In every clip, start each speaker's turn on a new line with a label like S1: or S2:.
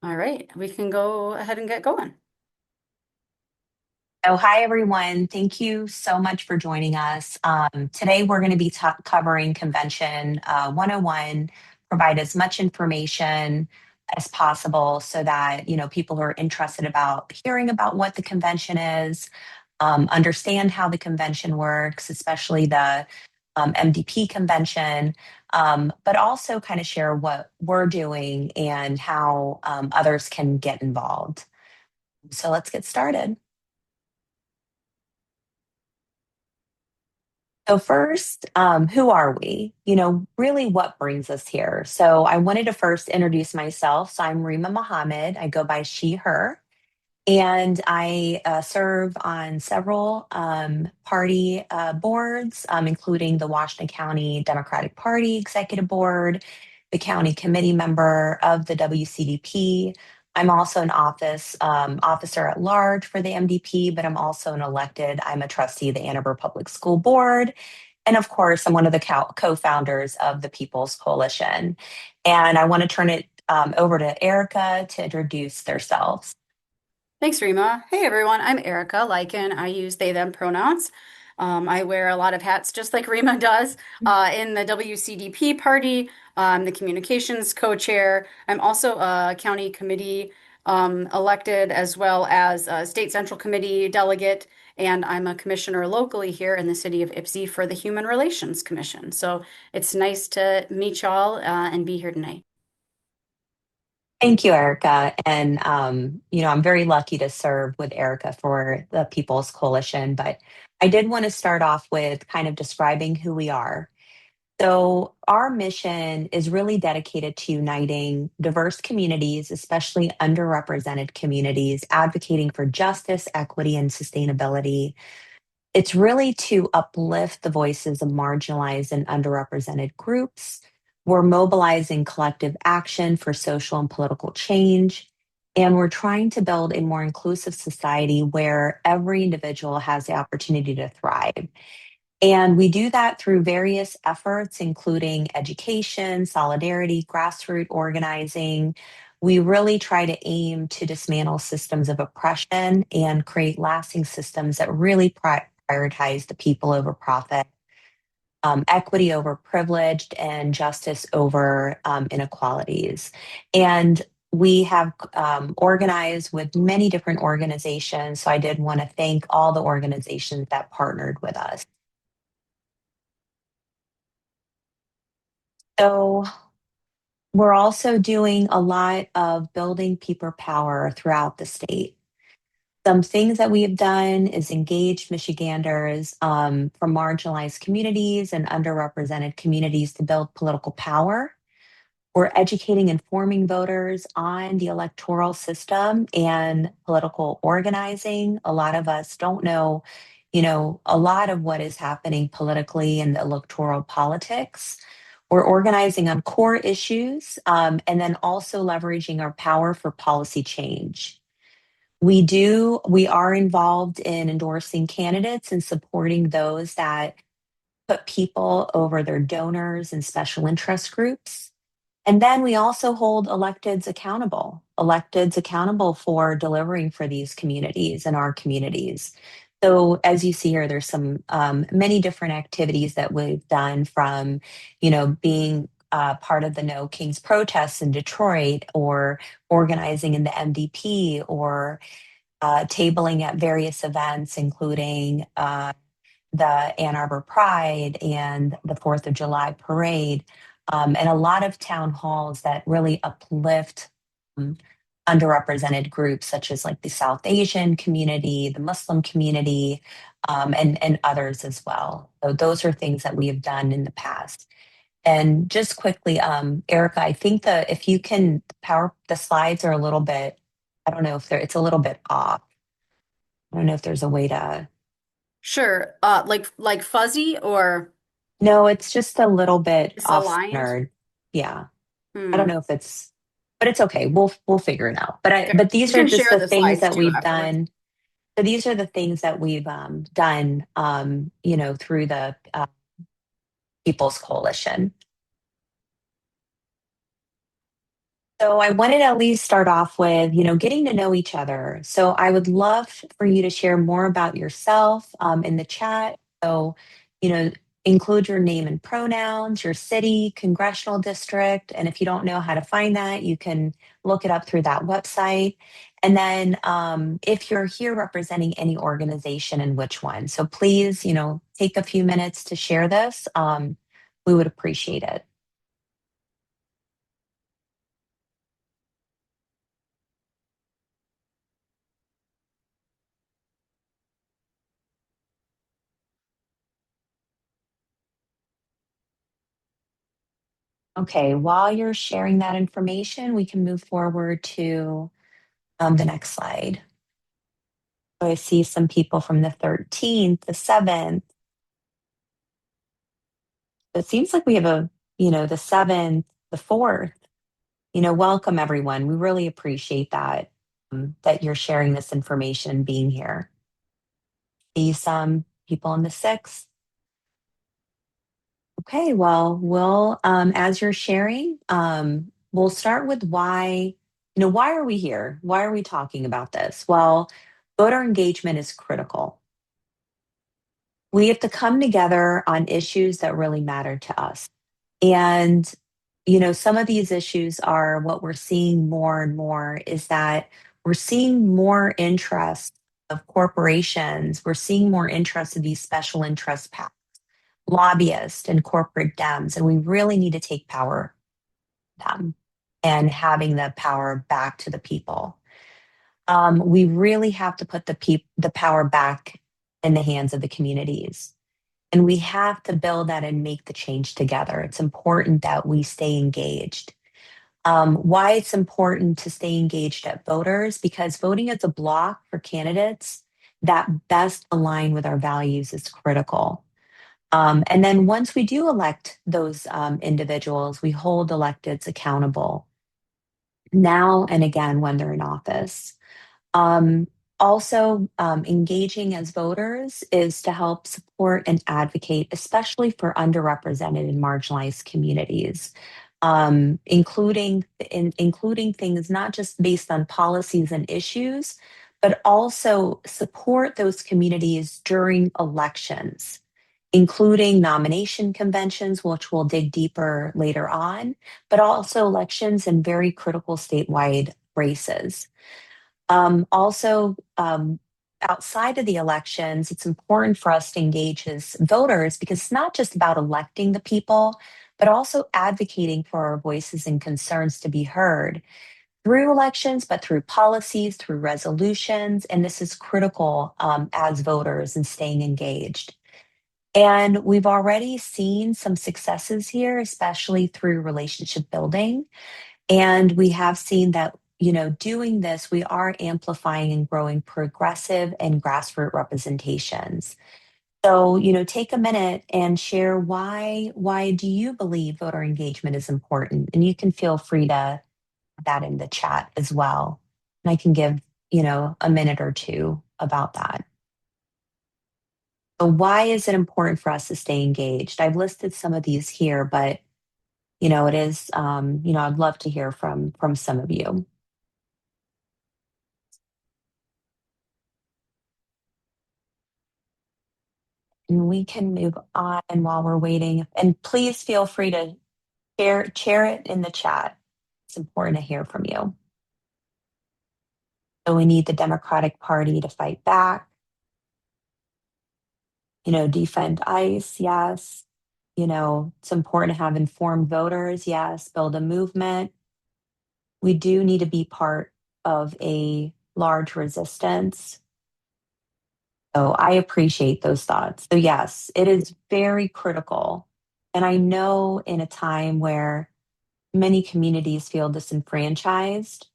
S1: All right, we can go ahead and get going.
S2: Oh, hi, everyone. Thank you so much for joining us. Today, we're going to be covering Convention 101, provide as much information as possible so that, people who are interested about hearing about what the convention is, understand how the convention works, especially the MDP convention, but also kind of share what we're doing and how others can get involved. So let's get started. So first, who are we? Really what brings us here? So I wanted to first introduce myself. So I'm Rima Mohammed. I go by she, her, and I serve on several party boards, including the Washington County Democratic Party Executive Board, the county committee member of the WCDP. I'm also an officer at large for the MDP, but I'm also I'm a trustee of the Ann Arbor Public School Board. And of course, I'm one of the co-founders of the People's Coalition. And I want to turn it over to Erica to introduce themselves.
S1: Thanks, Rima. Hey, everyone. I'm Erica Lycan. I use they, them pronouns. I wear a lot of hats, just like Rima does, in the WCDP party. I'm the communications co-chair. I'm also a county committee elected, as well as a state central committee delegate, and I'm a commissioner locally here in the city of Ypsi for the Human Relations Commission. So it's nice to meet y'all and be here tonight.
S2: Thank you, Erica. And, I'm very lucky to serve with Erica for the People's Coalition. But I did want to start off with kind of describing who we are. So, our mission is really dedicated to uniting diverse communities, especially underrepresented communities, advocating for justice, equity, and sustainability. It's really to uplift the voices of marginalized and underrepresented groups. We're mobilizing collective action for social and political change. And we're trying to build a more inclusive society where every individual has the opportunity to thrive. And we do that through various efforts, including education, solidarity, grassroots organizing. We really try to aim to dismantle systems of oppression and create lasting systems that really prioritize the people over profit, equity over privileged, and justice over inequalities. And we have organized with many different organizations. So I did want to thank all the organizations that partnered with us. So we're also doing a lot of building people power throughout the state. Some things that we have done is engage Michiganders from marginalized communities and underrepresented communities to build political power. We're educating and forming voters on the electoral system and political organizing. A lot of us don't know, a lot of what is happening politically in the electoral politics. We're organizing on core issues and then also leveraging our power for policy change. We are involved in endorsing candidates and supporting those that put people over their donors and special interest groups. And then we also hold electeds accountable for delivering for these communities and our communities. So as you see here, there's some many different activities that we've done from, being part of the No Kings protests in Detroit or organizing in the MDP or tabling at various events, including the Ann Arbor Pride and the 4th of July parade, and a lot of town halls that really uplift um, underrepresented groups, such as like the South Asian community, the Muslim community, and others as well. So those are things that we have done in the past. And just quickly, Erica, I think that if you can power the slides are a little bit, I don't know if it's a little bit off. I don't know if there's a way to.
S1: Sure. Like fuzzy or
S2: No, it's just a little bit off
S1: misaligned?
S2: centered. Yeah. I don't
S1: Hmm.
S2: know if but it's okay. We'll figure it out.
S1: Okay.
S2: But
S1: You
S2: these are
S1: can
S2: just
S1: share
S2: the
S1: the
S2: things
S1: slides
S2: that
S1: too
S2: we've
S1: afterwards.
S2: done. So these are the things that we've done, through the People's Coalition. So I wanted to at least start off with, getting to know each other. So I would love for you to share more about yourself in the chat. So, you know, include your name and pronouns, your city, congressional district, and if you don't know how to find that, you can look it up through that website. And then if you're here representing any organization and which one. So please, take a few minutes to share this. We would appreciate it. Okay, while you're sharing that information, we can move forward to the next slide. So I see some people from the 13th, the 7th. It seems like we have the 7th, the 4th. Welcome everyone. We really appreciate that you're sharing this information, being here. See some people in the 6th. Okay, well, as you're sharing, we'll start with why are we here? Why are we talking about this? Well, voter engagement is critical. We have to come together on issues that really matter to us. And, some of these issues are what we're seeing more and more is that we're seeing more interest of corporations. We're seeing more interest of these special interest lobbyists and corporate Dems, and we really need to take power from them and having the power back to the people. We really have to put the power back in the hands of the communities. And we have to build that and make the change together. It's important that we stay engaged. Why it's important to stay engaged at voters, because voting as a block for candidates that best align with our values is critical. And then once we do elect those individuals, we hold electeds accountable now and again when they're in office. Um, also, engaging as voters is to help support and advocate, especially for underrepresented and marginalized communities, including things not just based on policies and issues, but also support those communities during elections, including nomination conventions, which we'll dig deeper later on, but also elections and very critical statewide races. Also, outside of the elections, it's important for us to engage as voters because it's not just about electing the people, but also advocating for our voices and concerns to be heard through elections, but through policies, through resolutions. And this is critical as voters and staying engaged. And we've already seen some successes here, especially through relationship building. And we have seen that, doing this, we are amplifying and growing progressive and grassroots representations. So, take a minute and share why do you believe voter engagement is important? And you can feel free to put that in the chat as well. And I can give, a minute or two about that. So why is it important for us to stay engaged? I've listed some of these here, but it is, I'd love to hear from some of you. And we can move on while we're waiting. And please feel free to share it in the chat. It's important to hear from you. So we need the Democratic Party to fight back. Defend ICE, yes. It's important to have informed voters, yes. Build a movement. We do need to be part of a large resistance. So I appreciate those thoughts. So yes, it is very critical. And I know in a time where many communities feel disenfranchised,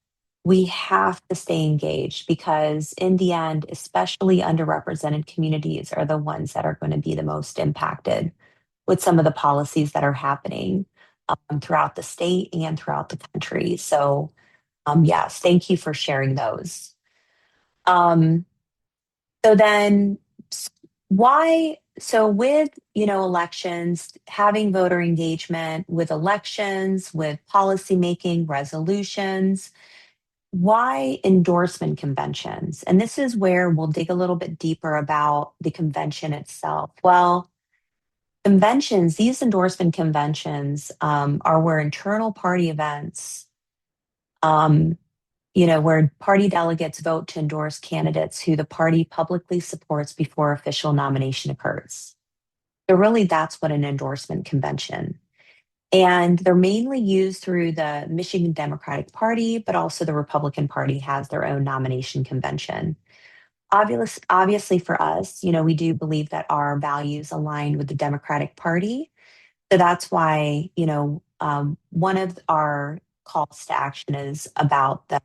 S2: we have to stay engaged because in the end, especially underrepresented communities are the ones that are going to be the most impacted with some of the policies that are happening throughout the state and throughout the country. So yes, thank you for sharing those. Um, so then Why? So with, elections, having voter engagement with elections, with policy making, resolutions, why endorsement conventions? And this is where we'll dig a little bit deeper about the convention itself. Well, conventions, these endorsement conventions are where internal party events, um, where party delegates vote to endorse candidates who the party publicly supports before official nomination occurs. So really, that's what an endorsement convention. And they're mainly used through the Michigan Democratic Party, but also the Republican Party has their own nomination convention. Obviously, for us, we do believe that our values align with the Democratic Party. So that's why, one of our calls to action is about the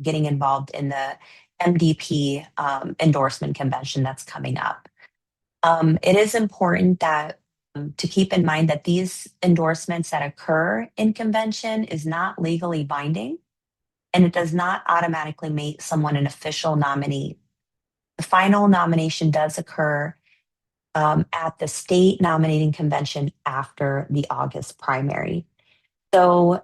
S2: getting involved in the MDP endorsement convention that's coming up. It is important that to keep in mind that these endorsements that occur in convention is not legally binding, and it does not automatically make someone an official nominee. The final nomination does occur at the state nominating convention after the August primary. So,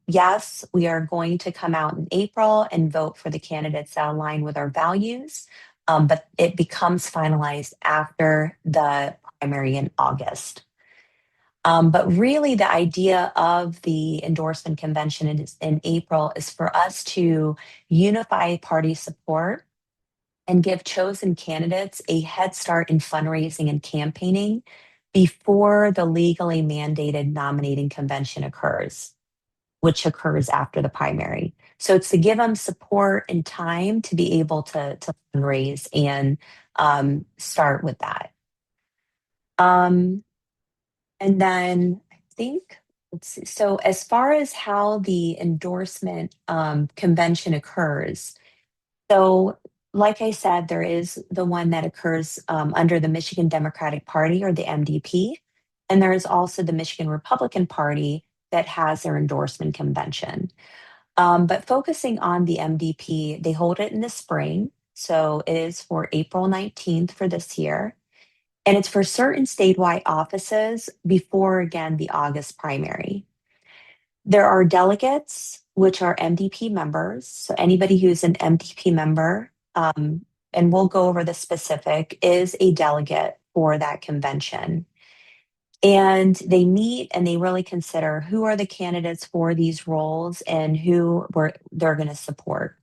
S2: yes, we are going to come out in April and vote for the candidates that align with our values, but it becomes finalized after the primary in August. But really, the idea of the endorsement convention in April is for us to unify party support and give chosen candidates a head start in fundraising and campaigning before the legally mandated nominating convention occurs, which occurs after the primary. So it's to give them support and time to be able to fundraise and start with that. Um, and then I think, let's see. So as far as how the endorsement convention occurs, so like I said, there is the one that occurs under the Michigan Democratic Party or the MDP, and there is also the Michigan Republican Party that has their endorsement convention. But focusing on the MDP, they hold it in the spring. So it is for April 19th for this year. And it's for certain statewide offices before, again, the August primary. There are delegates, which are MDP members. So anybody who's an MDP member, and we'll go over the specific, is a delegate for that convention. And they meet and they really consider who are the candidates for these roles and they're going to support.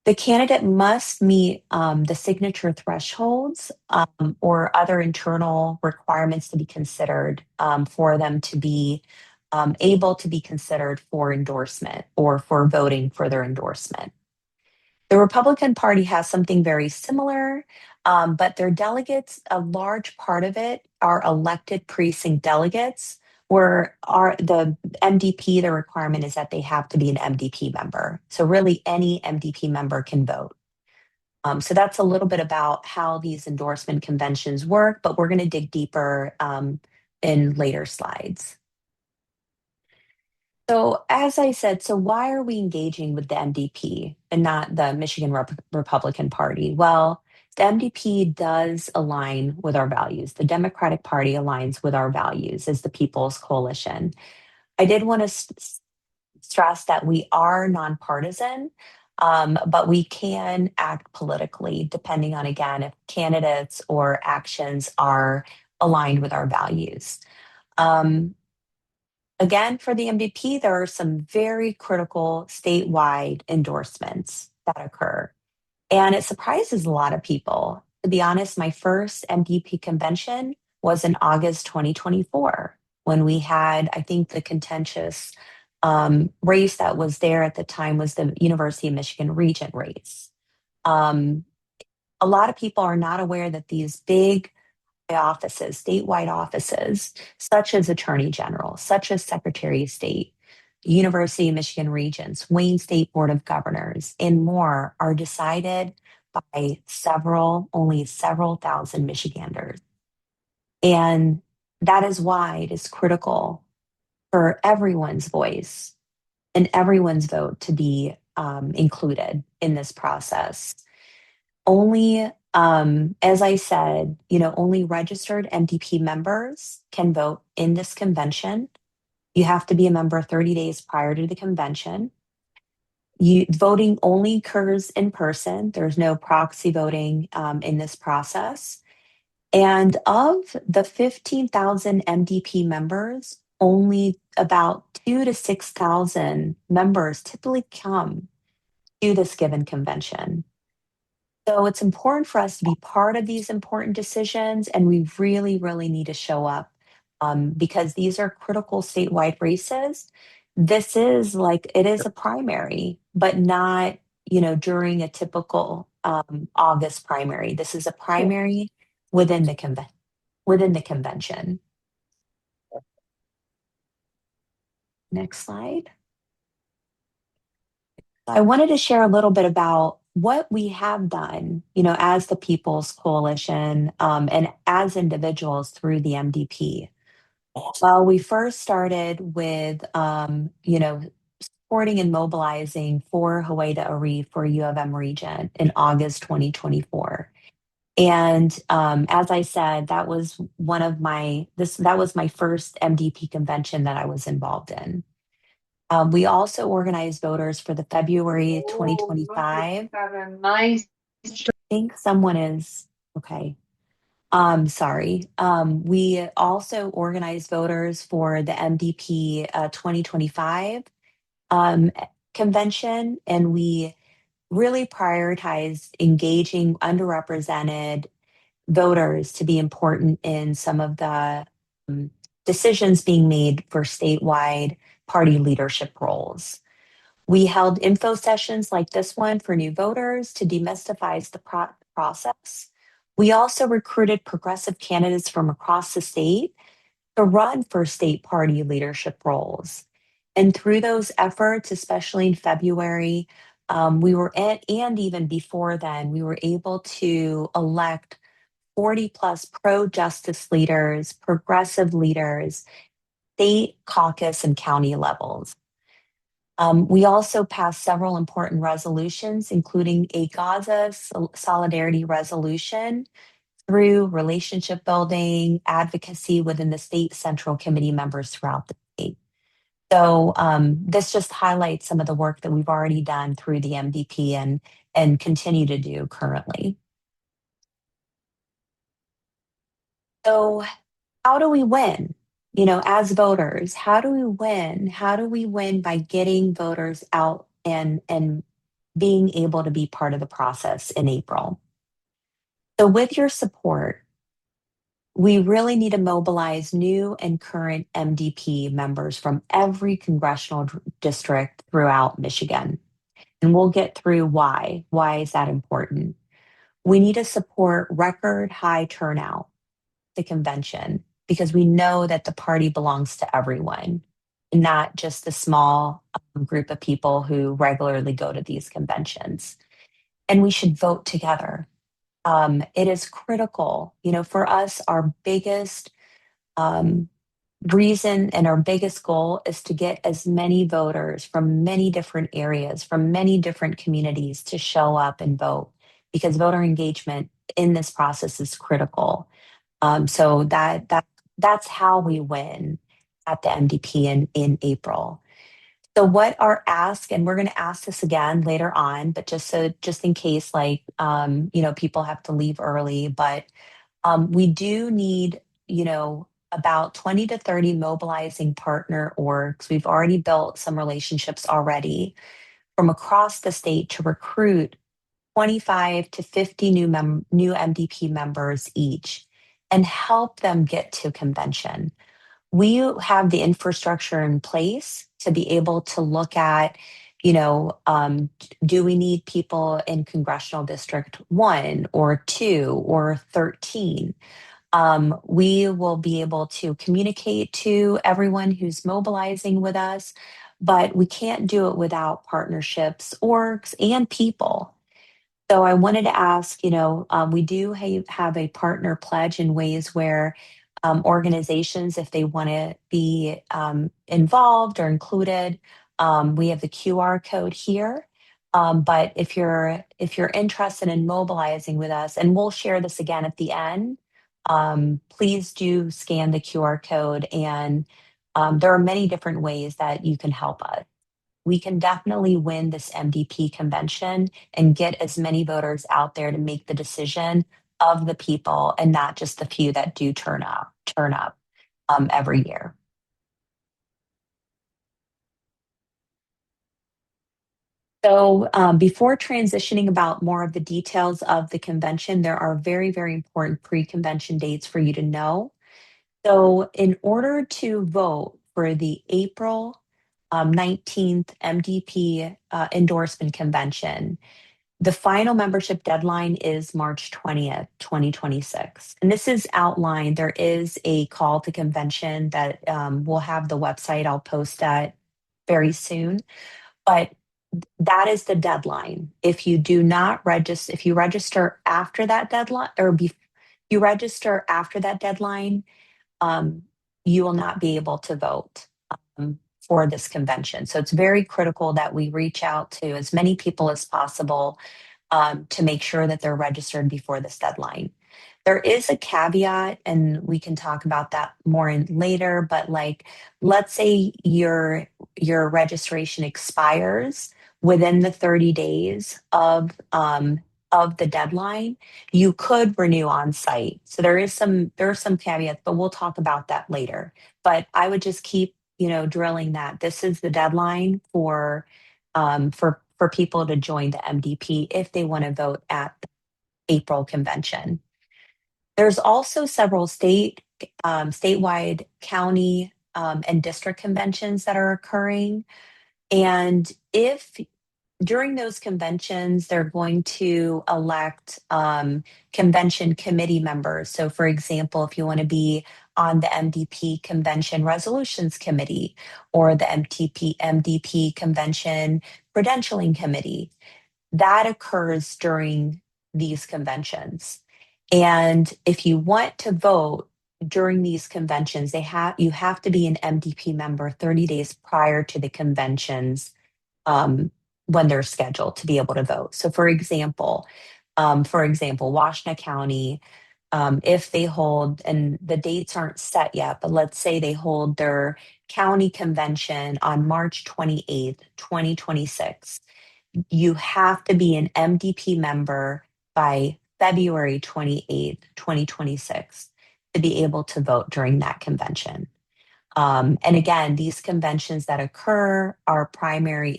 S2: The candidate must meet the signature thresholds or other internal requirements to be considered for them to be able to be considered for endorsement or for voting for their endorsement. The Republican Party has something very similar, but their delegates, a large part of it are elected precinct delegates, where the MDP, the requirement is that they have to be an MDP member. So really any MDP member can vote. So that's a little bit about how these endorsement conventions work, but we're going to dig deeper in later slides. So, as I said, so why are we engaging with the MDP and not the Michigan Republican Party? Well, the MDP does align with our values. The Democratic Party aligns with our values as the People's Coalition. I did want to stress that we are nonpartisan, but we can act politically depending on, again, if candidates or actions are aligned with our values. Um, Again, for the MVP, there are some very critical statewide endorsements that occur. And it surprises a lot of people. To be honest, my first MDP convention was in August 2024 when we had, I think, the contentious race that was there at the time was the University of Michigan Regent race. Um, a lot of people are not aware that these big offices, statewide offices, such as Attorney General, such as Secretary of State, University of Michigan Regents, Wayne State Board of Governors, and more are decided by only several thousand Michiganders. And that is why it is critical for everyone's voice and everyone's vote to be included in this process. Only As I said, only registered MDP members can vote in this convention. You have to be a member 30 days prior to the convention. Voting only occurs in person. There's no proxy voting in this process. And of the 15,000 MDP members, only about 2 to 6,000 members typically come to this given convention. So it's important for us to be part of these important decisions, and we really, really need to show up because these are critical statewide races. This is like it is a primary, but not during a typical August primary. This is a primary within the convention. Next slide. I wanted to share a little bit about what we have done, as the People's Coalition and as individuals through the MDP. Well, we first started with, supporting and mobilizing for Hawaii to Ari for U of M region in August 2024. And as I said, that was that was my first MDP convention that I was involved in. We also organized voters for the February 2025. I think someone is okay. Sorry. We also organized voters for the MDP 2025 um, convention, and we really prioritized engaging underrepresented voters to be important in some of the um, decisions being made for statewide party leadership roles. We held info sessions like this one for new voters to demystify the process. We also recruited progressive candidates from across the state to run for state party leadership roles. And through those efforts, especially in February, we were at, and even before then, we were able to elect 40 plus pro justice leaders, progressive leaders, state, caucus, and county levels. We also passed several important resolutions, including a Gaza Solidarity Resolution through relationship building, advocacy within the state central committee members throughout the state. So this just highlights some of the work that we've already done through the MDP and continue to do currently. So how do we win? As voters, how do we win? How do we win by getting voters out and being able to be part of the process in April? So with your support, we really need to mobilize new and current MDP members from every congressional district throughout Michigan. And we'll get through why. Why is that important? We need to support record high turnout the convention because we know that the party belongs to everyone, not just the small group of people who regularly go to these conventions. And we should vote together. It is critical, for us, our biggest um, reason and our biggest goal is to get as many voters from many different areas, from many different communities to show up and vote because voter engagement in this process is critical. So that's how we win at the MDP in April. So what our ask, and we're going to ask this again later on, but just in case, like people have to leave early, but we do need about 20 to 30 mobilizing partner orgs. We've already built some relationships already from across the state to recruit 25 to 50 new MDP members each and help them get to convention. We have the infrastructure in place to be able to look at, do we need people in Congressional District 1 or 2 or 13? We will be able to communicate to everyone who's mobilizing with us, but we can't do it without partnerships, orgs, and people. So I wanted to ask, we do have a partner pledge in ways where organizations, if they want to be involved or included, we have the QR code here. But if you're interested in mobilizing with us, and we'll share this again at the end, please do scan the QR code, and there are many different ways that you can help us. We can definitely win this MDP convention and get as many voters out there to make the decision of the people and not just the few that do turn up every year. So, before transitioning about more of the details of the convention, there are very, very important pre-convention dates for you to know. So, in order to vote for the April 19th MDP endorsement convention, the final membership deadline is March 20th, 2026. And this is outlined. There is a call to convention that will have the website. I'll post that very soon. But that is the deadline. If you do not register, if you register after that deadline, you register after that deadline, um, you will not be able to vote for this convention. So it's very critical that we reach out to as many people as possible to make sure that they're registered before this deadline. There is a caveat, and we can talk about that more in later, but like, let's say your registration expires within the 30 days of the deadline, you could renew on site. So there are some caveats, but we'll talk about that later. But I would just keep, drilling that this is the deadline for people to join the MDP if they want to vote at the April convention. There's also several statewide, county, and district conventions that are occurring. And if during those conventions, they're going to elect convention committee members. So, for example, if you want to be on the MDP Convention Resolutions Committee or the MDP Convention Credentialing Committee, that occurs during these conventions. And if you want to vote during these conventions, you have to be an MDP member 30 days prior to the conventions um, when they're scheduled to be able to vote. So, for example, Washtenaw County, if they hold, and the dates aren't set yet, but let's say they hold their county convention on March 28th, 2026, you have to be an MDP member by February 28th, 2026 to be able to vote during that convention. And again, these conventions that occur are primary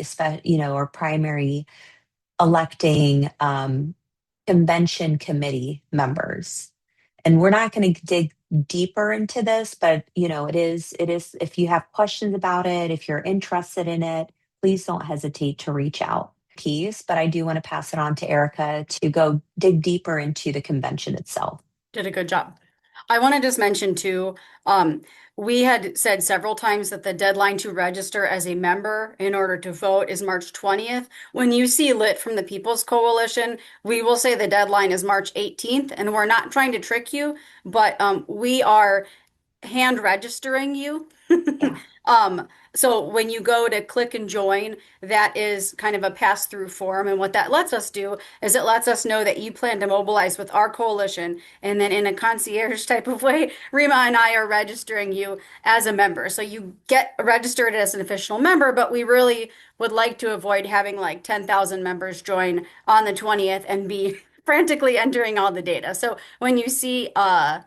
S2: electing convention committee members. And we're not going to dig deeper into this, but it is, if you have questions about it, if you're interested in it, please don't hesitate to reach out. But I do want to pass it on to Erica to go dig deeper into the convention itself.
S1: Did a good job. I want to just mention too, we had said several times that the deadline to register as a member in order to vote is March 20th. When you see lit from the People's Coalition, we will say the deadline is March 18th, and we're not trying to trick you, but we are hand registering you.
S2: Yeah.
S1: So when you go to click and join, that is kind of a pass-through form. And what that lets us do is it lets us know that you plan to mobilize with our coalition. And then in a concierge type of way, Rima and I are registering you as a member. So you get registered as an official member, but we really would like to avoid having like 10,000 members join on the 20th and be frantically entering all the data. So when you see a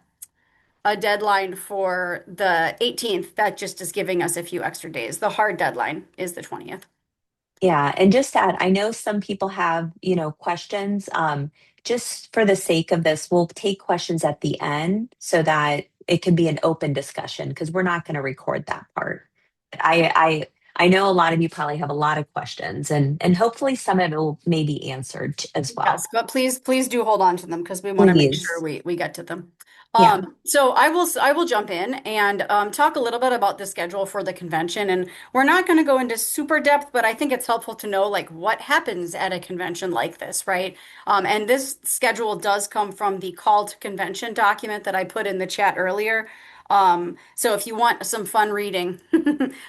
S1: deadline for the 18th, that just is giving us a few extra days. The hard deadline is the 20th.
S2: Yeah, and just that, I know some people have, questions. Just for the sake of this, we'll take questions at the end so that it can be an open discussion because we're not going to record that part. I know a lot of you probably have a lot of questions, and hopefully some of it will maybe answered as
S1: Yes,
S2: well.
S1: but please do hold on to them because we want to make sure
S2: Please.
S1: we get to them.
S2: Yeah.
S1: So I will jump in and talk a little bit about the schedule for the convention, and we're not going to go into super depth, but I think it's helpful to know like what happens at a convention like this, right? And this schedule does come from the call to convention document that I put in the chat earlier. So if you want some fun reading,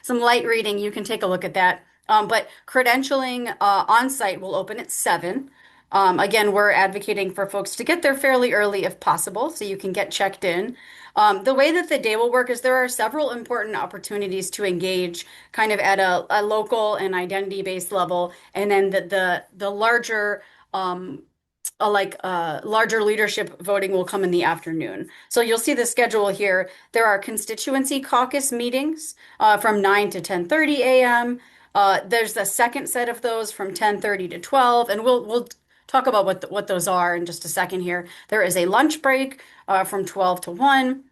S1: some light reading, you can take a look at that. But credentialing on site will open at 7. Again, we're advocating for folks to get there fairly early if possible, so you can get checked in. The way that the day will work is there are several important opportunities to engage kind of at a local and identity-based level, and then the larger larger leadership voting will come in the afternoon. So you'll see the schedule here. There are constituency caucus meetings from 9 to 10:30 a.m. There's the second set of those from 10:30 to 12, and we'll talk about what those are in just a second here. There is a lunch break from 12 to 1.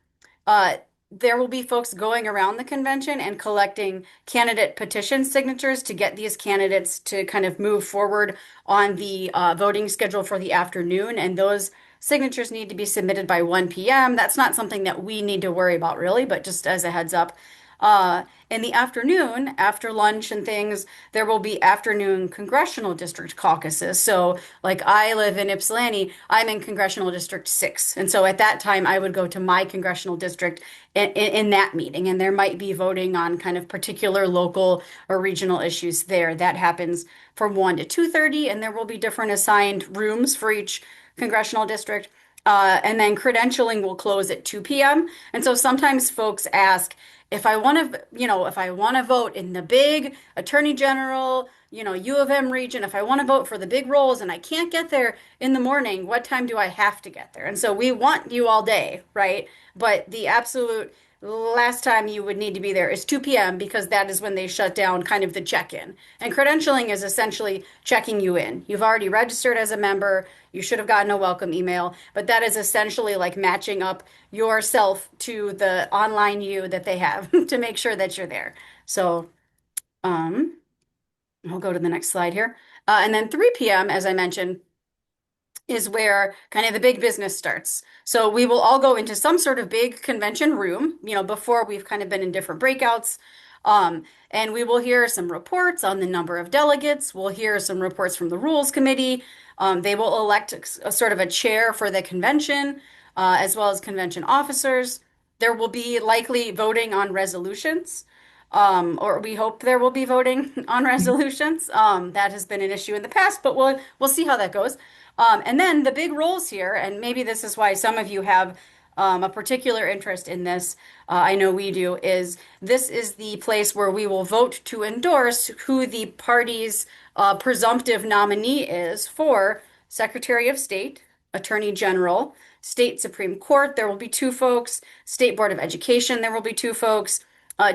S1: Uh, there will be folks going around the convention and collecting candidate petition signatures to get these candidates to kind of move forward on the voting schedule for the afternoon. And those signatures need to be submitted by 1 p.m. That's not something that we need to worry about really, but just as a heads up. In the afternoon, after lunch and things, there will be afternoon congressional district caucuses. So, like I live in Ypsilanti, I'm in Congressional District 6. And so at that time, I would go to my congressional district in that meeting, and there might be voting on kind of particular local or regional issues there. That happens from 1 to 2:30, and there will be different assigned rooms for each congressional district. And then credentialing will close at 2 p.m. And so sometimes folks ask, if I want to, if I want to vote in the big attorney general, U of M region, if I want to vote for the big roles and I can't get there in the morning, what time do I have to get there? And so we want you all day, right? But the absolute last time you would need to be there is 2 p.m. because that is when they shut down kind of the check-in. And credentialing is essentially checking you in. You've already registered as a member. You should have gotten a welcome email, but that is essentially like matching up yourself to the online you that they have to make sure that you're there. So, um, I'll go to the next slide here. And then 3 p.m., as I mentioned, is where kind of the big business starts. So we will all go into some sort of big convention room, before we've kind of been in different breakouts. And we will hear some reports on the number of delegates. We'll hear some reports from the Rules Committee. They will elect a sort of a chair for the convention, as well as convention officers. There will be likely voting on resolutions, or we hope there will be voting on resolutions. That has been an issue in the past, but we'll see how that goes. And then the big roles here, and maybe this is why some of you have a particular interest in this, I know we do, is this is the place where we will vote to endorse who the party's presumptive nominee is for Secretary of State, Attorney General, State Supreme Court. There will be 2 folks. State Board of Education, there will be 2 folks.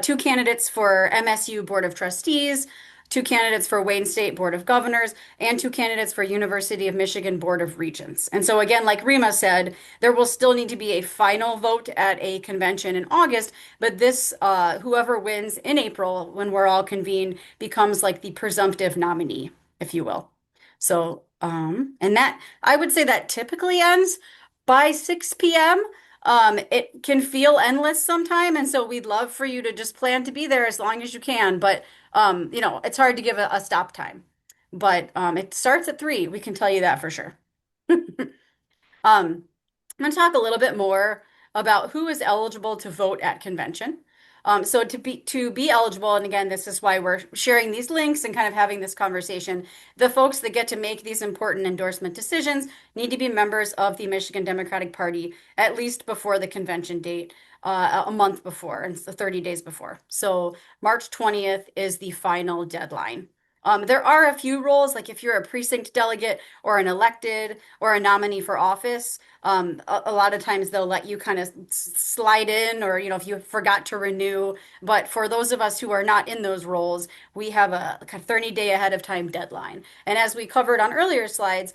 S1: 2 candidates for MSU Board of Trustees, 2 candidates for Wayne State Board of Governors, and 2 candidates for University of Michigan Board of Regents. And so again, like Rima said, there will still need to be a final vote at a convention in August, but this, whoever wins in April, when we're all convened, becomes like the presumptive nominee, if you will. So, and that, I would say that typically ends by 6 p.m. It can feel endless sometime, and so we'd love for you to just plan to be there as long as you can. But it's hard to give a stop time. But it starts at 3. We can tell you that for sure. I'm going to talk a little bit more about who is eligible to vote at convention. So to be eligible, and again, this is why we're sharing these links and kind of having this conversation. The folks that get to make these important endorsement decisions need to be members of the Michigan Democratic Party at least before the convention date, a month before, and so 30 days before. So March 20th is the final deadline. There are a few roles, like if you're a precinct delegate or an elected or a nominee for office, a lot of times they'll let you kind of slide in, or if you forgot to renew. But for those of us who are not in those roles, we have a 30-day ahead of time deadline. And as we covered on earlier slides,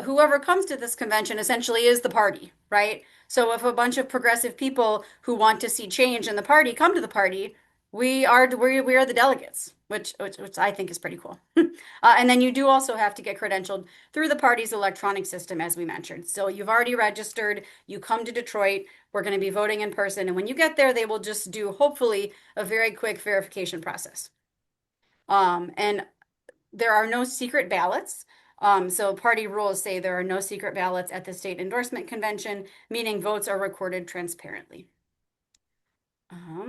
S1: whoever comes to this convention essentially is the party, right? So if a bunch of progressive people who want to see change in the party come to the party, we are the delegates, which I think is pretty cool. And then you do also have to get credentialed through the party's electronic system, as we mentioned. So you've already registered, you come to Detroit, we're going to be voting in person, and when you get there, they will just do, hopefully, a very quick verification process. And there are no secret ballots. So party rules say there are no secret ballots at the state endorsement convention, meaning votes are recorded transparently.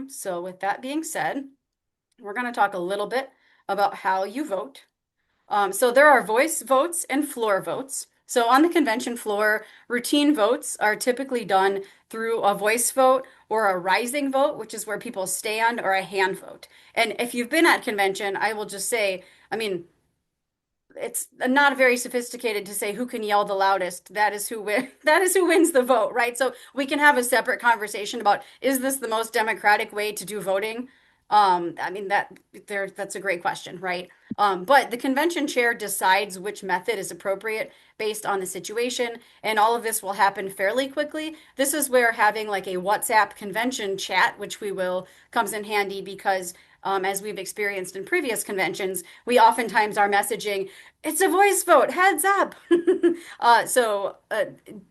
S1: So with that being said, we're going to talk a little bit about how you vote. So there are voice votes and floor votes. So on the convention floor, routine votes are typically done through a voice vote or a rising vote, which is where people stand, or a hand vote. And if you've been at convention, I will just say, I mean, it's not very sophisticated to say who can yell the loudest. That is who that is who wins the vote, right? So we can have a separate conversation about, is this the most democratic way to do voting? I mean that's a great question, right? But the convention chair decides which method is appropriate based on the situation, and all of this will happen fairly quickly. This is where having like a WhatsApp convention chat, which we will, comes in handy because as we've experienced in previous conventions, we oftentimes are messaging, it's a voice vote, heads up. So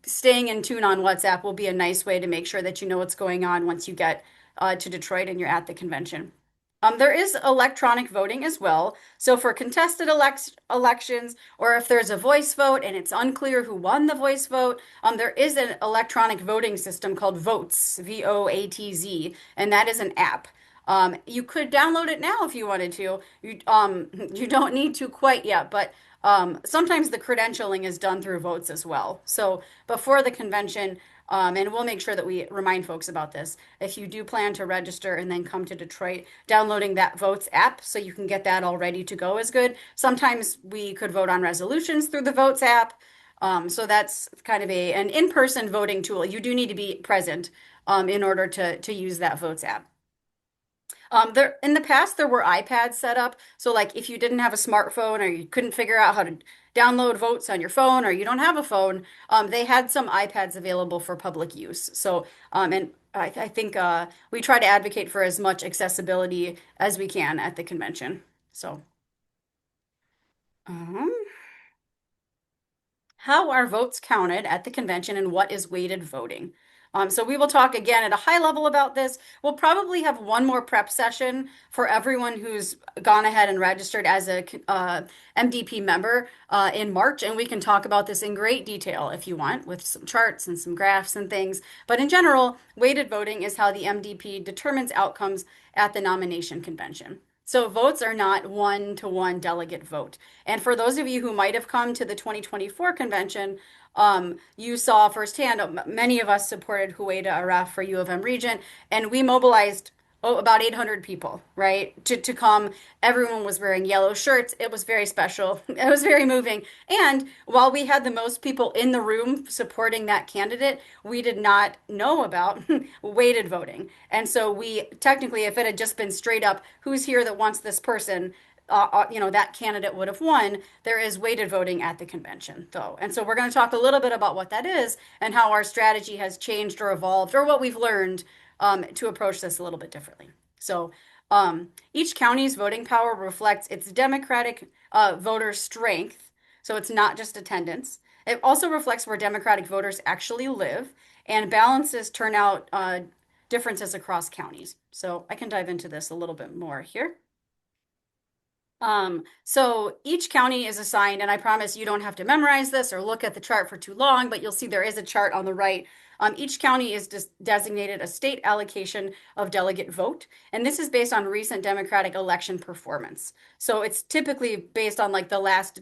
S1: staying in tune on WhatsApp will be a nice way to make sure that you know what's going on once you get to Detroit and you're at the convention. There is electronic voting as well. So for contested elections, or if there's a voice vote and it's unclear who won the voice vote, there is an electronic voting system called Votes, VOATZ, and that is an app. You could download it now if you wanted to. You don't need to quite yet, but sometimes the credentialing is done through Votes as well. So before the convention, and we'll make sure that we remind folks about this. If you do plan to register and then come to Detroit, downloading that Votes app so you can get that all ready to go is good. Sometimes we could vote on resolutions through the Votes app. So that's kind of an in-person voting tool. You do need to be present in order to use that Votes app. There in the past there were iPads set up. So like if you didn't have a smartphone or you couldn't figure out how to download votes on your phone or you don't have a phone, they had some iPads available for public use. So and I think we try to advocate for as much accessibility as we can at the convention. So um, how are votes counted at the convention and what is weighted voting? So we will talk again at a high level about this. We'll probably have one more prep session for everyone who's gone ahead and registered as a MDP member in March, and we can talk about this in great detail if you want, with some charts and some graphs and things. But in general, weighted voting is how the MDP determines outcomes at the nomination convention. So votes are not one-to-one delegate vote. And for those of you who might have come to the 2024 convention, you saw firsthand, many of us supported Hueda Araf for U of M Regent, and we mobilized about 800 people, right, to come. Everyone was wearing yellow shirts. It was very special. It was very moving. And while we had the most people in the room supporting that candidate, we did not know about weighted voting. And so we technically, if it had just been straight up, who's here that wants this person, that candidate would have won. There is weighted voting at the convention, though. And so we're going to talk a little bit about what that is and how our strategy has changed or evolved or what we've learned to approach this a little bit differently. So each county's voting power reflects its Democratic voter strength. So it's not just attendance. It also reflects where Democratic voters actually live and balances turnout differences across counties. So I can dive into this a little bit more here. So each county is assigned, and I promise you don't have to memorize this or look at the chart for too long, but you'll see there is a chart on the right. Each county is designated a state allocation of delegate vote, and this is based on recent Democratic election performance. So it's typically based on like the last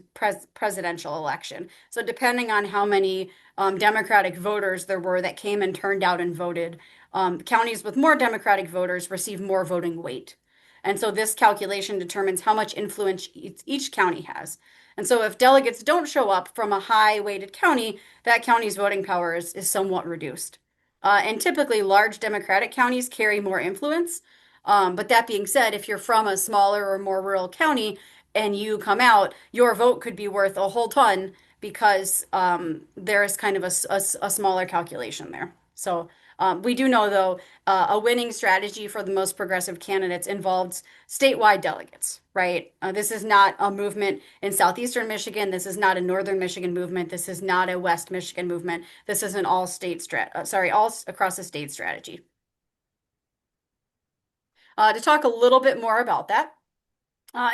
S1: presidential election. So depending on how many Democratic voters there were that came and turned out and voted, counties with more Democratic voters receive more voting weight. And so this calculation determines how much influence each county has. And so if delegates don't show up from a high weighted county, that county's voting power is somewhat reduced. And typically large Democratic counties carry more influence. But that being said, if you're from a smaller or more rural county and you come out, your vote could be worth a whole ton because there is kind of a smaller calculation there. So we do know, though, a winning strategy for the most progressive candidates involves statewide delegates, right? This is not a movement in southeastern Michigan. This is not a northern Michigan movement. This is not a West Michigan movement. This is an all across the state strategy. To talk a little bit more about that,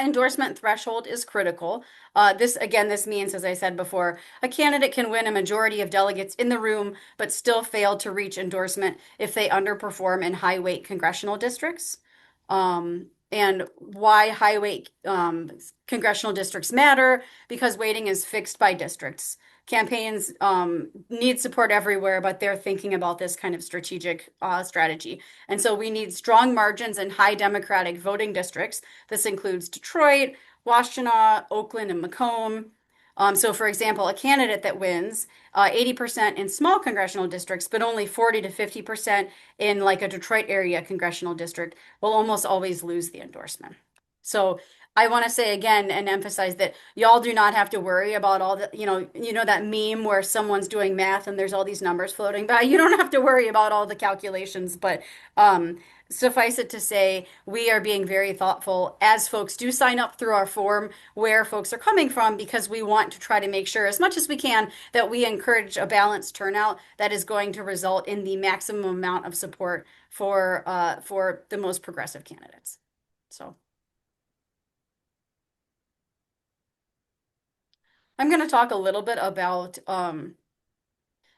S1: endorsement threshold is critical. This means, as I said before, a candidate can win a majority of delegates in the room, but still fail to reach endorsement if they underperform in high weight congressional districts. and why high weight congressional districts matter because weighting is fixed by districts. Campaigns need support everywhere, but they're thinking about this kind of strategic strategy. And so we need strong margins in high Democratic voting districts. This includes Detroit, Washtenaw, Oakland, and Macomb. So, for example, a candidate that wins 80% in small congressional districts, but only 40 to 50% in like a Detroit area congressional district will almost always lose the endorsement. So I want to say again and emphasize that y'all do not have to worry about all the, that meme where someone's doing math and there's all these numbers floating by. You don't have to worry about all the calculations, but suffice it to say, we are being very thoughtful as folks do sign up through our form where folks are coming from because we want to try to make sure as much as we can that we encourage a balanced turnout that is going to result in the maximum amount of support for the most progressive candidates. So I'm going to talk a little bit about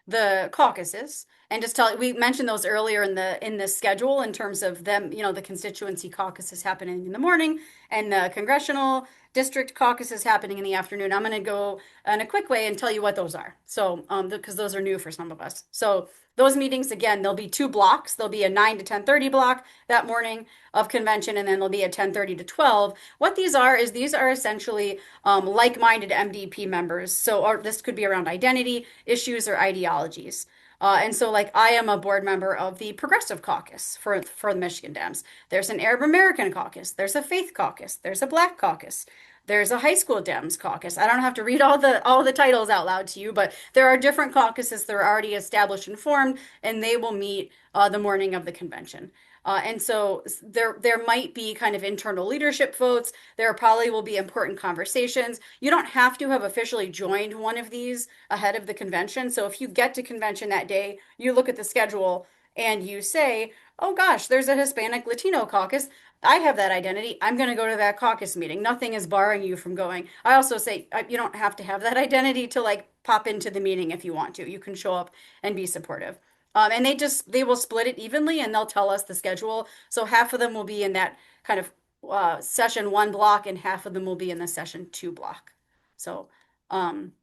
S1: the caucuses and just tell we mentioned those earlier in the schedule in terms of them, the constituency caucuses happening in the morning and the congressional district caucuses happening in the afternoon. I'm going to go in a quick way and tell you what those are. So because those are new for some of us. So those meetings again, there'll be two blocks. There'll be a 9 to 10:30 block that morning of convention, and then there'll be a 10:30 to 12. What these are is these are essentially like-minded MDP members. So or this could be around identity issues or ideologies. And so, like, I am a board member of the Progressive Caucus for the Michigan Dems. There's an Arab American caucus. There's a Faith Caucus. There's a Black Caucus. There's a High School Dems caucus. I don't have to read all the titles out loud to you, but there are different caucuses that are already established and formed, and they will meet the morning of the convention. And so there might be kind of internal leadership votes. There probably will be important conversations. You don't have to have officially joined one of these ahead of the convention. So if you get to convention that day, you look at the schedule and you say, "Oh gosh, there's a Hispanic Latino caucus. I have that identity. I'm going to go to that caucus meeting." Nothing is barring you from going. I also say you don't have to have that identity to like pop into the meeting if you want to. You can show up and be supportive. And they will split it evenly and they'll tell us the schedule. So half of them will be in that kind of session one block and half of them will be in the session two block. So um,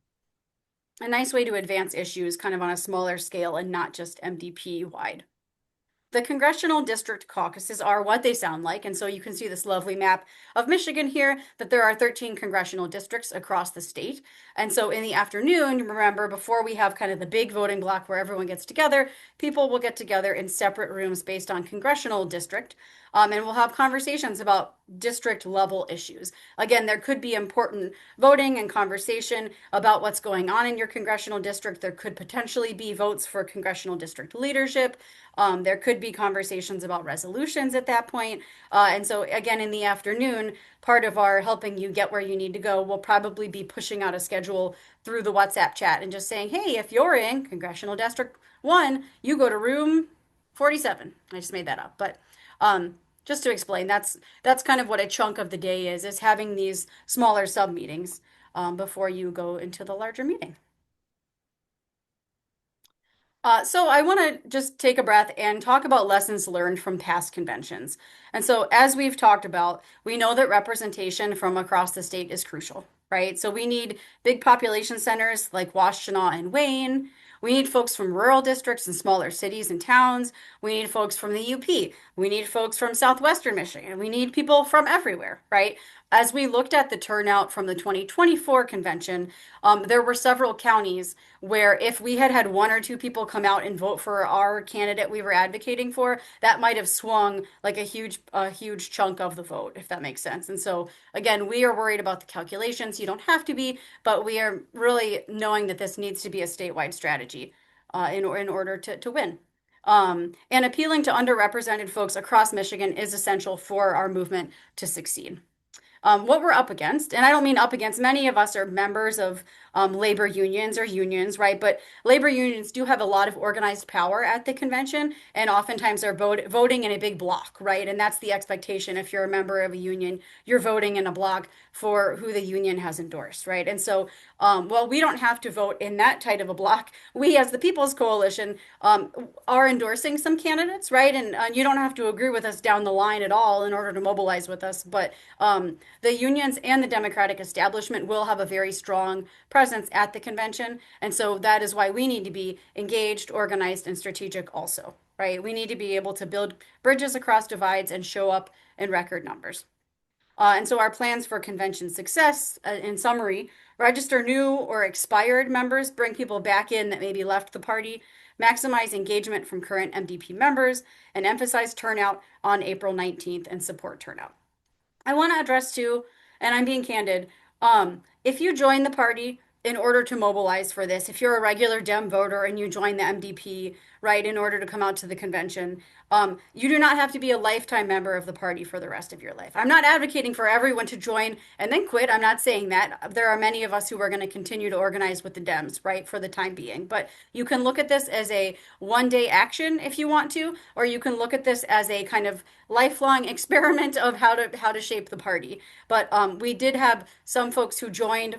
S1: a nice way to advance issues kind of on a smaller scale and not just MDP wide. The congressional district caucuses are what they sound like. And so you can see this lovely map of Michigan here that there are 13 congressional districts across the state. And so in the afternoon, remember, before we have kind of the big voting block where everyone gets together, people will get together in separate rooms based on congressional district. And we'll have conversations about district level issues. Again, there could be important voting and conversation about what's going on in your congressional district. There could potentially be votes for congressional district leadership. There could be conversations about resolutions at that point. And so, again, in the afternoon, part of our helping you get where you need to go will probably be pushing out a schedule through the WhatsApp chat and just saying, hey, if you're in Congressional District 1, you go to room 47. I just made that up. But just to explain, that's kind of what a chunk of the day is having these smaller sub meetings before you go into the larger meeting. So I want to just take a breath and talk about lessons learned from past conventions. And so as we've talked about, we know that representation from across the state is crucial, right? So we need big population centers like Washtenaw and Wayne. We need folks from rural districts and smaller cities and towns. We need folks from the UP. We need folks from southwestern Michigan. We need people from everywhere, right? As we looked at the turnout from the 2024 convention, there were several counties where if we had had one or two people come out and vote for our candidate we were advocating for, that might have swung like a huge chunk of the vote, if that makes sense. And so, again, we are worried about the calculations. You don't have to be, but we are really knowing that this needs to be a statewide strategy in order to win. And appealing to underrepresented folks across Michigan is essential for our movement to succeed. what we're up against. And I don't mean up against, many of us are members of labor unions or unions, right? But labor unions do have a lot of organized power at the convention, and oftentimes are voting in a big block, right? And that's the expectation. If you're a member of a union, you're voting in a block for who the union has endorsed, right? And so, well, we don't have to vote in that tight of a block. We, as the People's Coalition, are endorsing some candidates, right? And you don't have to agree with us down the line at all in order to mobilize with us. But the unions and the Democratic establishment will have a very strong presence at the convention. And so that is why we need to be engaged, organized, and strategic also, right? We need to be able to build bridges across divides and show up in record numbers. And so our plans for convention success, in summary, register new or expired members, bring people back in that maybe left the party, maximize engagement from current MDP members, and emphasize turnout on April 19th and support turnout. I want to address too, and I'm being candid, if you join the party in order to mobilize for this, if you're a regular Dem voter and you join the MDP, right, in order to come out to the convention, you do not have to be a lifetime member of the party for the rest of your life. I'm not advocating for everyone to join and then quit. I'm not saying that. There are many of us who are going to continue to organize with the Dems, right, for the time being. But you can look at this as a one-day action if you want to, or you can look at this as a kind of lifelong experiment of how to shape the party. But we did have some folks who joined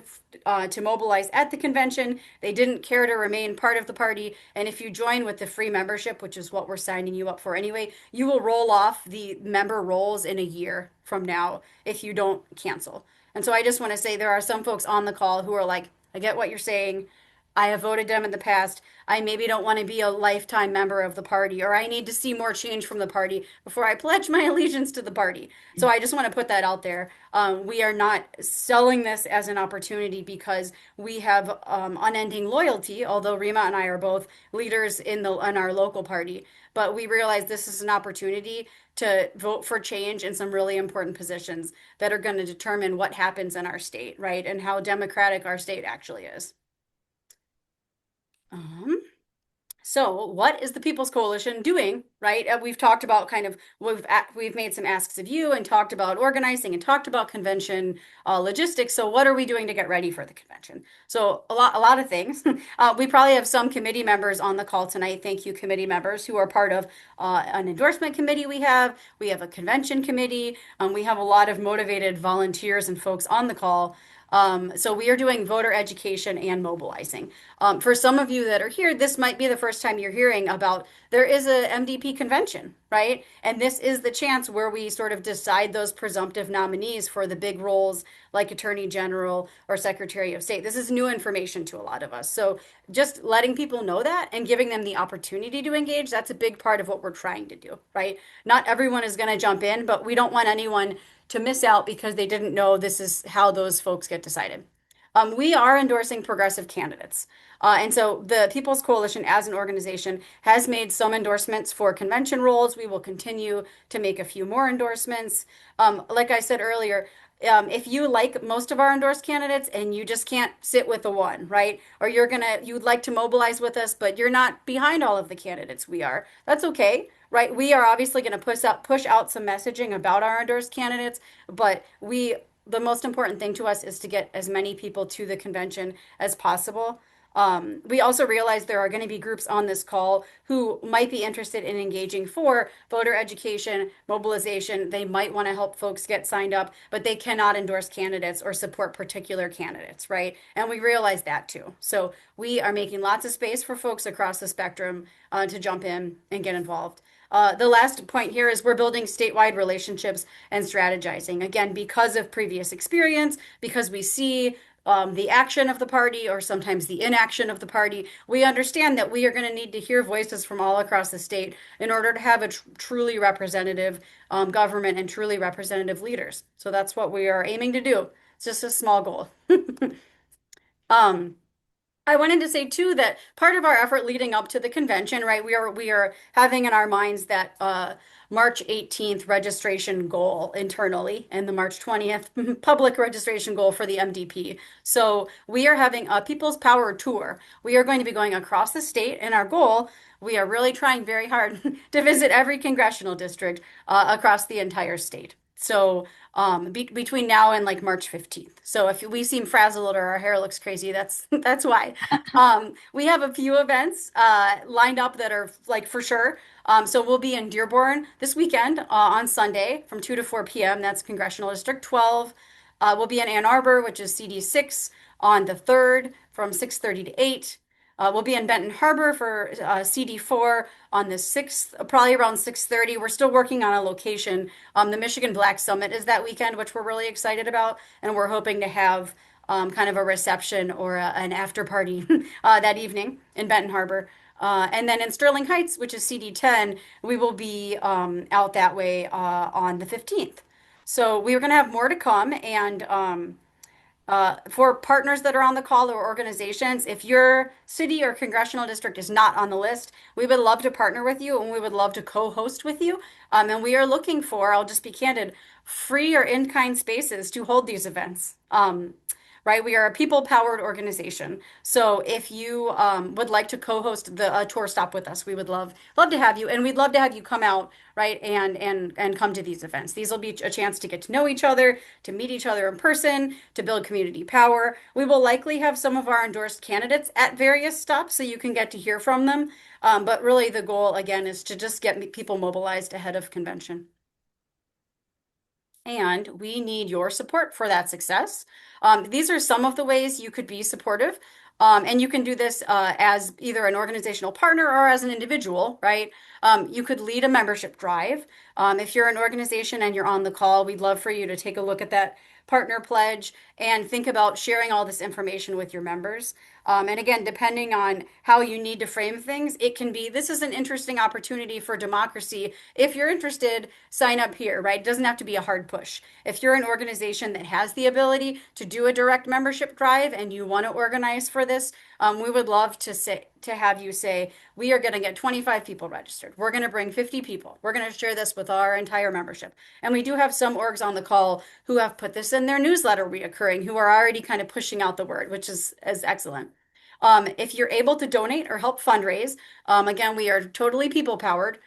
S1: to mobilize at the convention. They didn't care to remain part of the party. And if you join with the free membership, which is what we're signing you up for anyway, you will roll off the member rolls in a year from now if you don't cancel. And so I just want to say there are some folks on the call who are like, I get what you're saying. I have voted Dem in the past. I maybe don't want to be a lifetime member of the party, or I need to see more change from the party before I pledge my allegiance to the party. So I just want to put that out there. We are not selling this as an opportunity because we have unending loyalty, although Rima and I are both leaders in our local party. But we realize this is an opportunity to vote for change in some really important positions that are going to determine what happens in our state, right? And how democratic our state actually is. Um, so what is the People's Coalition doing, right? We've talked about kind of we've made some asks of you and talked about organizing and talked about convention logistics. So what are we doing to get ready for the convention? So a lot of things. We probably have some committee members on the call tonight. Thank you, committee members who are part of an endorsement committee. We have a convention committee. We have a lot of motivated volunteers and folks on the call. So we are doing voter education and mobilizing. For some of you that are here, this might be the first time you're hearing about there is a MDP convention, right? And this is the chance where we sort of decide those presumptive nominees for the big roles like Attorney General or Secretary of State. This is new information to a lot of us. So just letting people know that and giving them the opportunity to engage, that's a big part of what we're trying to do, right? Not everyone is going to jump in, but we don't want anyone to miss out because they didn't know this is how those folks get decided. We are endorsing progressive candidates. And so the People's Coalition as an organization has made some endorsements for convention roles. We will continue to make a few more endorsements. Like I said earlier, if you like most of our endorsed candidates and you just can't sit with the one, right? Or you'd like to mobilize with us, but you're not behind all of the candidates we are, that's okay, right? We are obviously going to push out some messaging about our endorsed candidates, but the most important thing to us is to get as many people to the convention as possible. We also realize there are going to be groups on this call who might be interested in engaging for voter education, mobilization. They might want to help folks get signed up, but they cannot endorse candidates or support particular candidates, right? And we realize that too. So we are making lots of space for folks across the spectrum to jump in and get involved. The last point here is we're building statewide relationships and strategizing. Again, because of previous experience, because we see the action of the party or sometimes the inaction of the party, we understand that we are going to need to hear voices from all across the state in order to have a truly representative government and truly representative leaders. So that's what we are aiming to do. It's just a small goal. um, I wanted to say too that part of our effort leading up to the convention, right, we are having in our minds that March 18th registration goal internally and the March 20th public registration goal for the MDP. So we are having a People's Power tour. We are going to be going across the state, and our goal, we are really trying very hard to visit every congressional district across the entire state. So between now and like March 15th. So if we seem frazzled or our hair looks crazy, that's that's why. We have a few events lined up that are like for sure. So we'll be in Dearborn this weekend on Sunday from 2 to 4 p.m. That's Congressional District 12. We'll be in Ann Arbor, which is CD6 on the 3rd from 6:30 to 8. We'll be in Benton Harbor for CD4 on the 6th, probably around 6:30. We're still working on a location. The Michigan Black Summit is that weekend, which we're really excited about, and we're hoping to have kind of a reception or an after party that evening in Benton Harbor. And then in Sterling Heights, which is CD10, we will be out that way on the 15th. So we're going to have more to come, and for partners that are on the call or organizations, if your city or congressional district is not on the list, we would love to partner with you and we would love to co-host with you. And we are looking for, I'll just be candid, free or in-kind spaces to hold these events. Right? We are a people-powered organization. So if you would like to co-host the tour stop with us, we would love to have you, and we'd love to have you come out, right, and come to these events. These will be a chance to get to know each other, to meet each other in person, to build community power. We will likely have some of our endorsed candidates at various stops so you can get to hear from them. But really, the goal again is to just get people mobilized ahead of convention. And we need your support for that success. These are some of the ways you could be supportive. And you can do this as either an organizational partner or as an individual, right? You could lead a membership drive. If you're an organization and you're on the call, we'd love for you to take a look at that partner pledge and think about sharing all this information with your members. And again, depending on how you need to frame things, it can be this is an interesting opportunity for democracy. If you're interested, sign up here, right? It doesn't have to be a hard push. If you're an organization that has the ability to do a direct membership drive and you want to organize for this, we would love to have you say, we are going to get 25 people registered. We're going to bring 50 people. We're going to share this with our entire membership. And we do have some orgs on the call who have put this in their newsletter reoccurring, who are already kind of pushing out the word, which is excellent. If you're able to donate or help fundraise, again, we are totally people powered.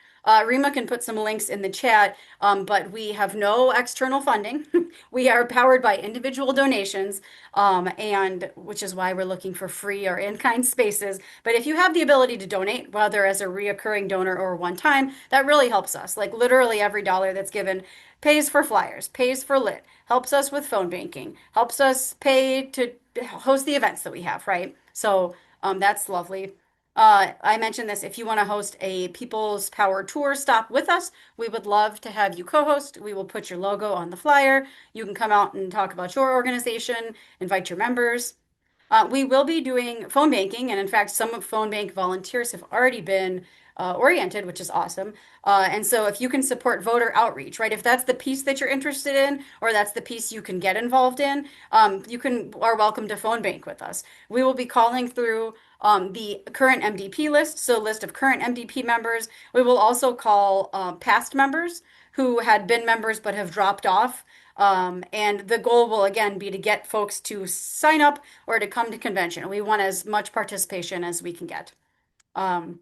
S1: Rima can put some links in the chat, but we have no external funding. We are powered by individual donations, and which is why we're looking for free or in-kind spaces. But if you have the ability to donate, whether as a reoccurring donor or one time, that really helps us. Like literally every dollar that's given pays for flyers, pays for lit, helps us with phone banking, helps us pay to host the events that we have, right? So that's lovely. I mentioned this. If you want to host a People's Power Tour stop with us, we would love to have you co-host. We will put your logo on the flyer. You can come out and talk about your organization, invite your members. We will be doing phone banking, and in fact, some of phone bank volunteers have already been oriented, which is awesome. And so, if you can support voter outreach, right? If that's the piece that you're interested in, or that's the piece you can get involved in, you are welcome to phone bank with us. We will be calling through the current MDP list, so list of current MDP members. We will also call past members who had been members but have dropped off. And the goal will again be to get folks to sign up or to come to convention. We want as much participation as we can get. Um,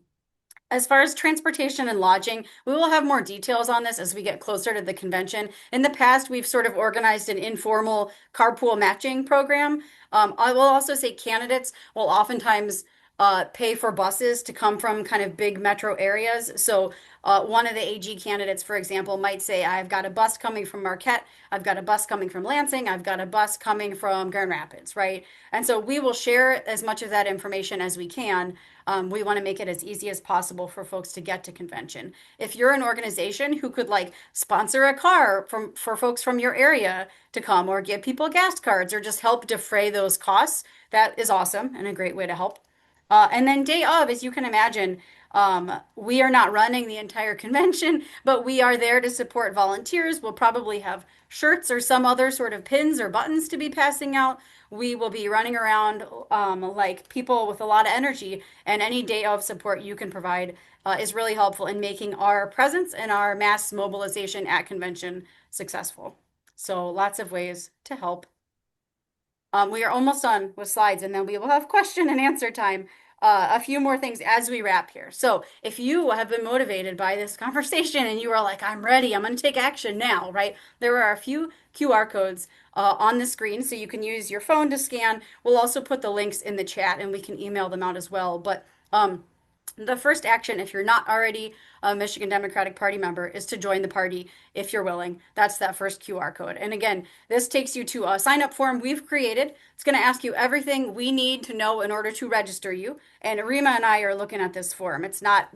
S1: as far as transportation and lodging, we will have more details on this as we get closer to the convention. In the past, we've sort of organized an informal carpool matching program. I will also say candidates will oftentimes pay for buses to come from kind of big metro areas. So one of the AG candidates, for example, might say, I've got a bus coming from Marquette, I've got a bus coming from Lansing, I've got a bus coming from Grand Rapids, right? And so we will share as much of that information as we can. We want to make it as easy as possible for folks to get to convention. If you're an organization who could like sponsor a car for folks from your area to come or give people gas cards or just help defray those costs, that is awesome and a great way to help. And then day of, as you can imagine, we are not running the entire convention, but we are there to support volunteers. We'll probably have shirts or some other sort of pins or buttons to be passing out. We will be running around like people with a lot of energy, and any day of support you can provide is really helpful in making our presence and our mass mobilization at convention successful. So lots of ways to help. We are almost done with slides, and then we will have question and answer time. a few more things as we wrap here. So, if you have been motivated by this conversation and you are like, I'm ready, I'm going to take action now, right? There are a few QR codes on the screen, so you can use your phone to scan. We'll also put the links in the chat and we can email them out as well. But the first action, if you're not already a Michigan Democratic Party member, is to join the party if you're willing. That's that first QR code. And again, this takes you to a sign up form we've created. It's going to ask you everything we need to know in order to register you. And Rima and I are looking at this form. It's not,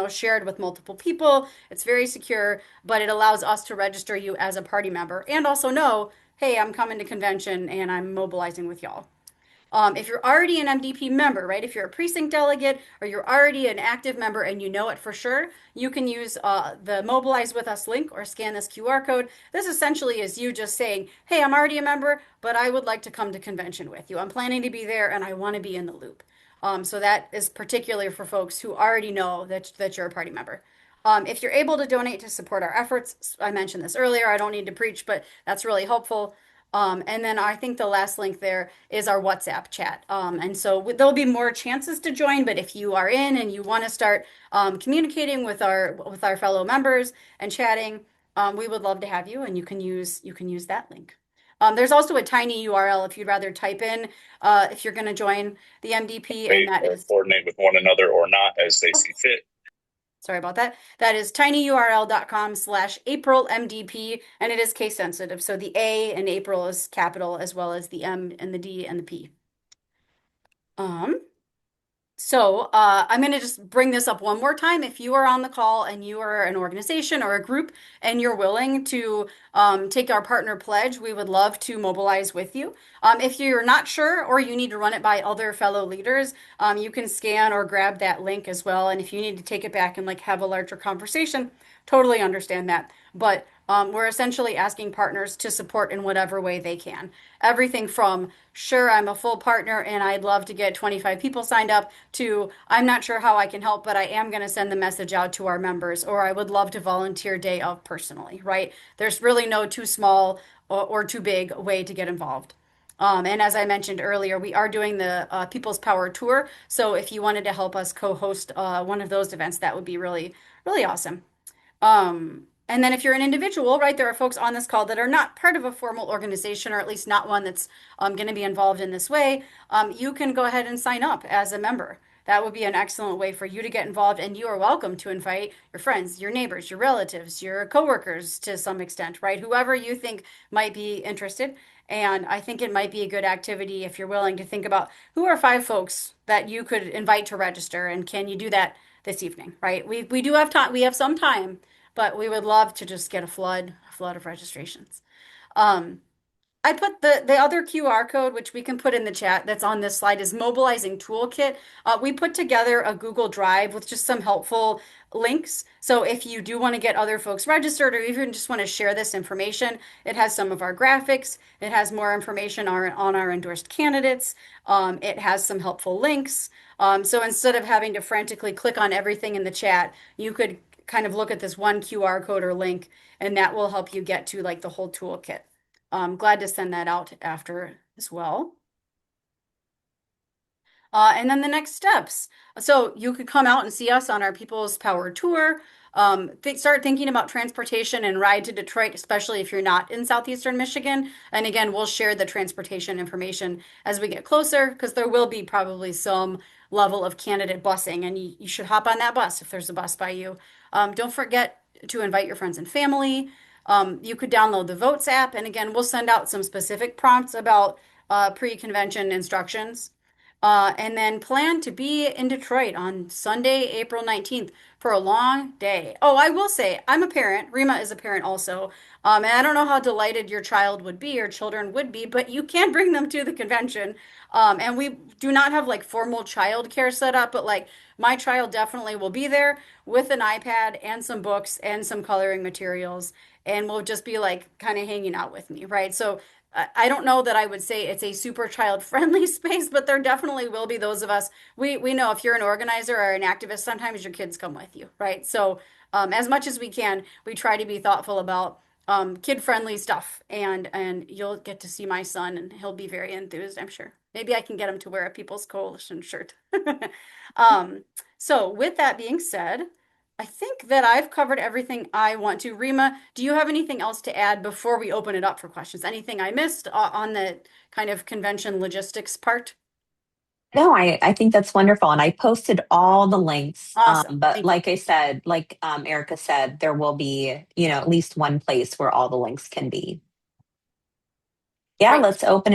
S1: shared with multiple people. It's very secure, but it allows us to register you as a party member and also know, hey, I'm coming to convention and I'm mobilizing with y'all. If you're already an MDP member, right, if you're a precinct delegate or you're already an active member and you know it for sure, you can use the Mobilize with Us link or scan this QR code. This essentially is you just saying, hey, I'm already a member, but I would like to come to convention with you. I'm planning to be there and I want to be in the loop. So that is particularly for folks who already know that you're a party member. If you're able to donate to support our efforts, I mentioned this earlier, I don't need to preach, but that's really helpful. And then I think the last link there is our WhatsApp chat. And so there'll be more chances to join, but if you are in and you want to start communicating with our fellow members and chatting, we would love to have you, and you can use that link. There's also a tiny URL if you'd rather type in if you're going to join the MDP, and that is
S3: coordinate with one another or not as they see fit.
S1: sorry about that. That is tinyurl.com/AprilMDP, and it is case sensitive. So the A in April is capital as well as the M and the D and the P. Um, I'm going to just bring this up one more time. If you are on the call and you are an organization or a group and you're willing to take our partner pledge, we would love to mobilize with you. If you're not sure or you need to run it by other fellow leaders, you can scan or grab that link as well. And if you need to take it back and like have a larger conversation, totally understand that. But we're essentially asking partners to support in whatever way they can. Everything from, sure, I'm a full partner and I'd love to get 25 people signed up, to, I'm not sure how I can help, but I am going to send the message out to our members, or I would love to volunteer day of personally, right? There's really no too small or too big way to get involved. And as I mentioned earlier, we are doing the People's Power Tour. So if you wanted to help us co-host one of those events, that would be really, really awesome. And then if you're an individual, right, there are folks on this call that are not part of a formal organization, or at least not one that's going to be involved in this way. You can go ahead and sign up as a member. That would be an excellent way for you to get involved, and you are welcome to invite your friends, your neighbors, your relatives, your coworkers to some extent, right? Whoever you think might be interested. And I think it might be a good activity if you're willing to think about who are 5 folks that you could invite to register, and can you do that this evening, right? We do have time, we have some time, but we would love to just get a flood of registrations. Um, I put the other QR code, which we can put in the chat, that's on this slide, is Mobilizing Toolkit. We put together a Google Drive with just some helpful links. So if you do want to get other folks registered, or even just want to share this information, it has some of our graphics. It has more information on our endorsed candidates. It has some helpful links. So instead of having to frantically click on everything in the chat, you could kind of look at this one QR code or link, and that will help you get to like the whole toolkit. I'm glad to send that out after as well. And then the next steps. So you could come out and see us on our People's Power Tour. Start thinking about transportation and ride to Detroit, especially if you're not in southeastern Michigan. And again, we'll share the transportation information as we get closer, because there will be probably some level of candidate busing, and you should hop on that bus if there's a bus by you. Don't forget to invite your friends and family. You could download the Votes app, and again, we'll send out some specific prompts about pre-convention instructions. And then plan to be in Detroit on Sunday, April 19th for a long day. Oh, I will say, I'm a parent. Rima is a parent also. And I don't know how delighted your child would be or children would be, but you can bring them to the convention. And we do not have like formal child care set up, but like my child definitely will be there with an iPad and some books and some coloring materials, and will just be like kind of hanging out with me, right? So I don't know that I would say it's a super child friendly space, but there definitely will be those of us. We know if you're an organizer or an activist, sometimes your kids come with you, right? So as much as we can, we try to be thoughtful about kid-friendly stuff, and you'll get to see my son, and he'll be very enthused, I'm sure. Maybe I can get him to wear a People's Coalition shirt. Um, so with that being said, I think that I've covered everything I want to. Rima, do you have anything else to add before we open it up for questions? Anything I missed on the kind of convention logistics part?
S2: No, I think that's wonderful. And I posted all the links.
S1: Awesome.
S2: But
S1: Thank you.
S2: like I said, like Erica said, there will be, at least one place where all the links can be. Yeah,
S1: Great.
S2: let's open it